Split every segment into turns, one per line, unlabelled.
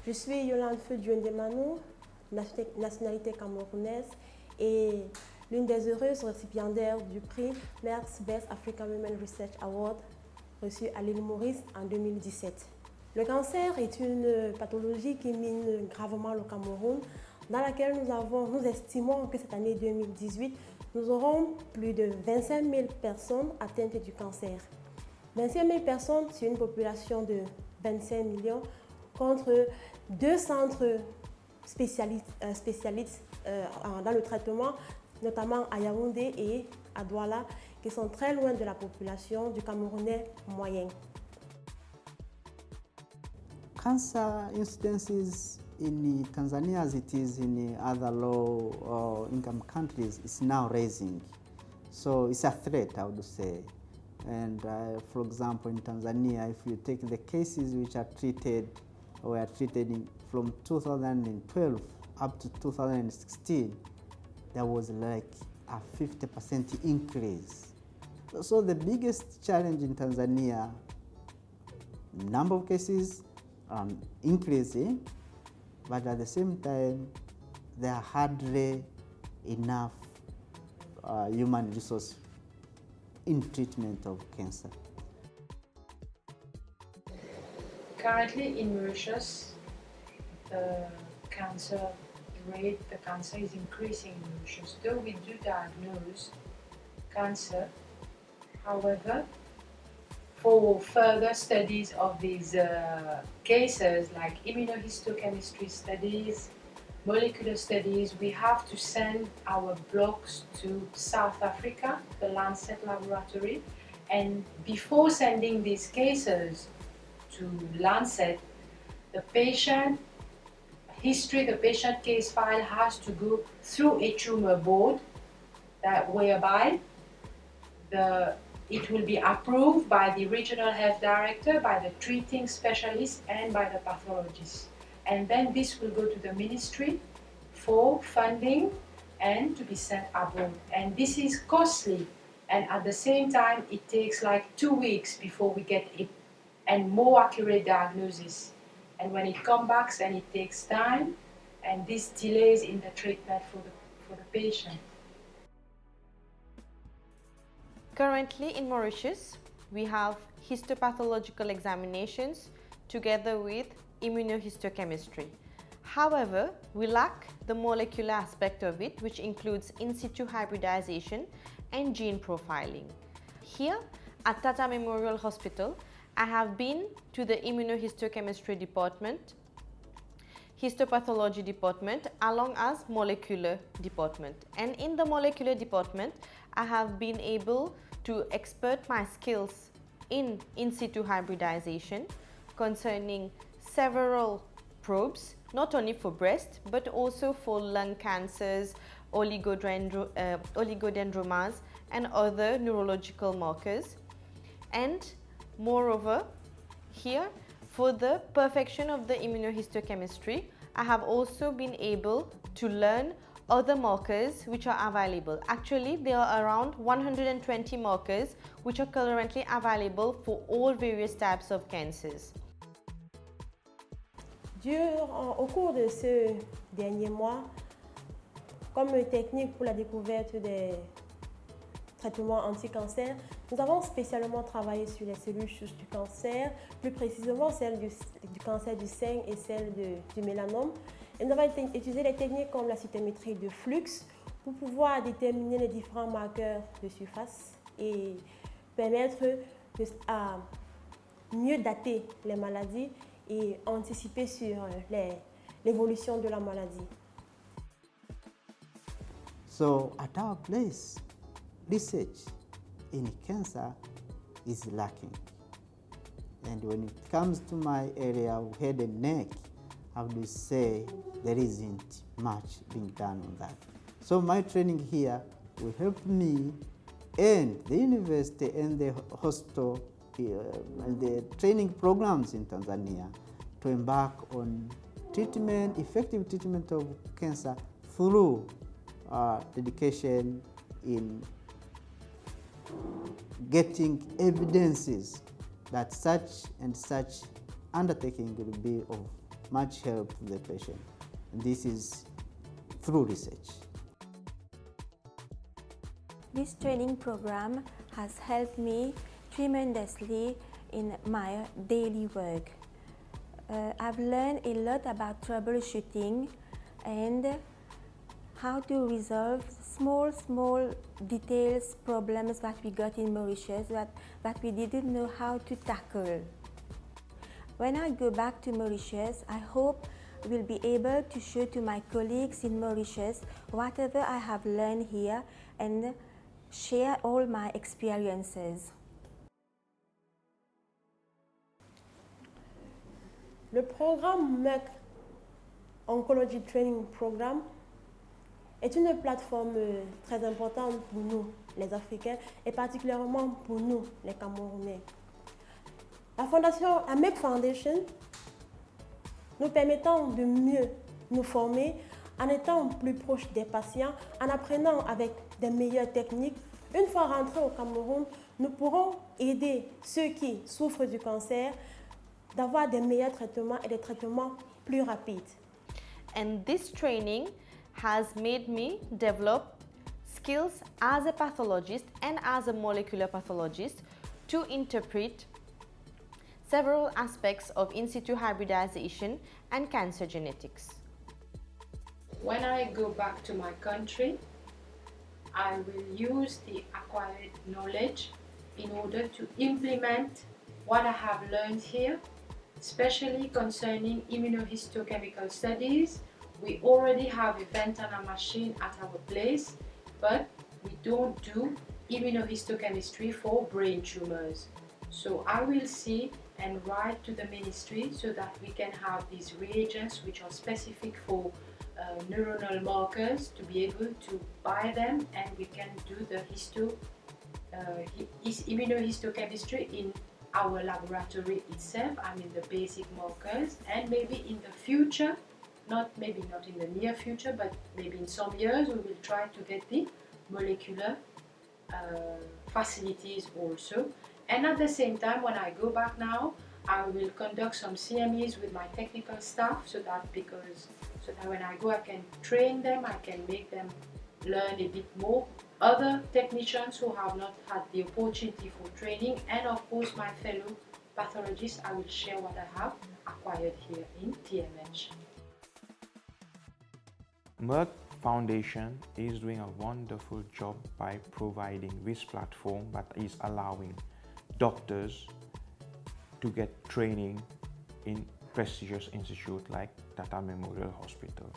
Je suis Yolande Feudjio, nationalité camerounaise et l'une des heureuses récipiendaires du prix Merck Best African Women Research Award reçu à l'île Maurice en 2017. Le cancer est une pathologie qui mine gravement le Cameroun, dans laquelle nous estimons que cette année 2018, nous aurons plus de 25 000 personnes atteintes du cancer. 25 000 personnes sur une population de 25 millions contre 2 centres spécialistes dans le traitement, notamment à Yaoundé et à Douala, qui sont très loin de la population du Camerounais moyen.
Cancer incidences in Tanzania, as it is in other low income countries, is now rising. So it's a threat, I would say. And for example, in Tanzania, if you take the cases which are treated or were treated from 2012 up to 2016, there was like a 50% increase. So the biggest challenge in Tanzania, number of cases increasing, but at the same time, there are hardly enough human resource in treatment of cancer.
Currently in Mauritius, the cancer is increasing in Mauritius. Though we do diagnose cancer, however, for further studies of these cases, like immunohistochemistry studies, molecular studies, we have to send our blocks to South Africa, the Lancet laboratory, and before sending these cases to Lancet, the patient history, the patient case file has to go through a tumor board whereby it will be approved by the regional health director, by the treating specialist, and by the pathologist. And then this will go to the ministry for funding and to be sent abroad. And this is costly. And at the same time, it takes like 2 weeks before we get a more accurate diagnosis. And when it comes back, then it takes time, and this delays in the treatment for the patient.
Currently in Mauritius, we have histopathological examinations together with immunohistochemistry. However, we lack the molecular aspect of it, which includes in situ hybridization and gene profiling. Here at Tata Memorial Hospital, I have been to the immunohistochemistry department, histopathology department, along as molecular department. And in the molecular department, I have been able to expert my skills in situ hybridization concerning several probes, not only for breast, but also for lung cancers, oligodendromas, and other neurological markers. And moreover, here, for the perfection of the immunohistochemistry, I have also been able to learn other markers which are available. Actually, there are around 120 markers which are currently available for all various types of cancers.
Au cours de ce dernier mois, comme technique pour la découverte des traitements anti-cancer, nous avons spécialement travaillé sur les cellules souches du cancer, plus précisément celles du cancer du sein et celles du mélanome. Et nous avons utilisé des techniques comme la cytométrie de flux pour pouvoir déterminer les différents marqueurs de surface et permettre à mieux dater les maladies et anticiper sur l'évolution de la maladie.
So at our place, research in cancer is lacking. And when it comes to my area of head and neck, I would say there isn't much being done on that. So my training here will help me and the university and the hospital and the training programs in Tanzania to embark on treatment, effective treatment of cancer through dedication in getting evidences that such and such undertaking will be of much help to the patient. And this is through research.
This training program has helped me tremendously in my daily work. I've learned a lot about troubleshooting and how to resolve small details problems that we got in Mauritius that we didn't know how to tackle. When I go back to Mauritius, I hope will be able to show to my colleagues in Mauritius whatever I have learned here and share all my experiences.
Le programme Merck Oncology Training Program est une plateforme très importante pour nous, les Africains, et particulièrement pour nous, les Camerounais. La Merck Foundation nous permettant de mieux nous former en étant plus proche des patients, en apprenant avec des meilleures techniques. Une fois rentrés au Cameroun, nous pourrons aider ceux qui souffrent du cancer d'avoir des meilleurs traitements et des traitements plus rapides.
And this training has made me develop skills as a pathologist and as a molecular pathologist to interpret several aspects of in situ hybridization and cancer genetics.
When I go back to my country, I will use the acquired knowledge in order to implement what I have learned here, especially concerning immunohistochemical studies. We already have a Ventana machine at our place, but we don't do immunohistochemistry for brain tumors. So I will see and write to the ministry so that we can have these reagents which are specific for neuronal markers, to be able to buy them, and we can do the immunohistochemistry in our laboratory itself, I mean the basic markers, and maybe in the future, maybe not in the near future, but maybe in some years we will try to get the molecular facilities also. And at the same time, when I go back now, I will conduct some CMEs with my technical staff so that when I go I can train them, I can make them learn a bit more. Other technicians who have not had the opportunity for training, and of course my fellow pathologists, I will share what I have acquired here in TMH.
Merck Foundation is doing a wonderful job by providing this platform that is allowing doctors to get training in prestigious institutes like Tata Memorial Hospital.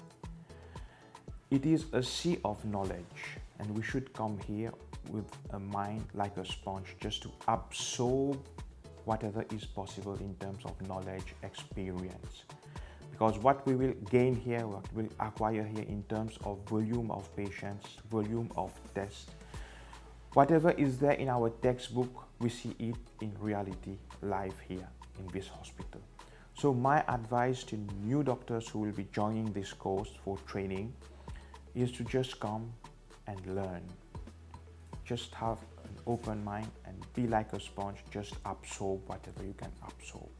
It is a sea of knowledge, and we should come here with a mind like a sponge just to absorb whatever is possible in terms of knowledge, experience. Because what we will gain here, what we'll acquire here in terms of volume of patients, volume of tests, whatever is there in our textbook, we see it in reality live here in this hospital. So my advice to new doctors who will be joining this course for training is to just come and learn. Just have an open mind and be like a sponge, just absorb whatever you can absorb.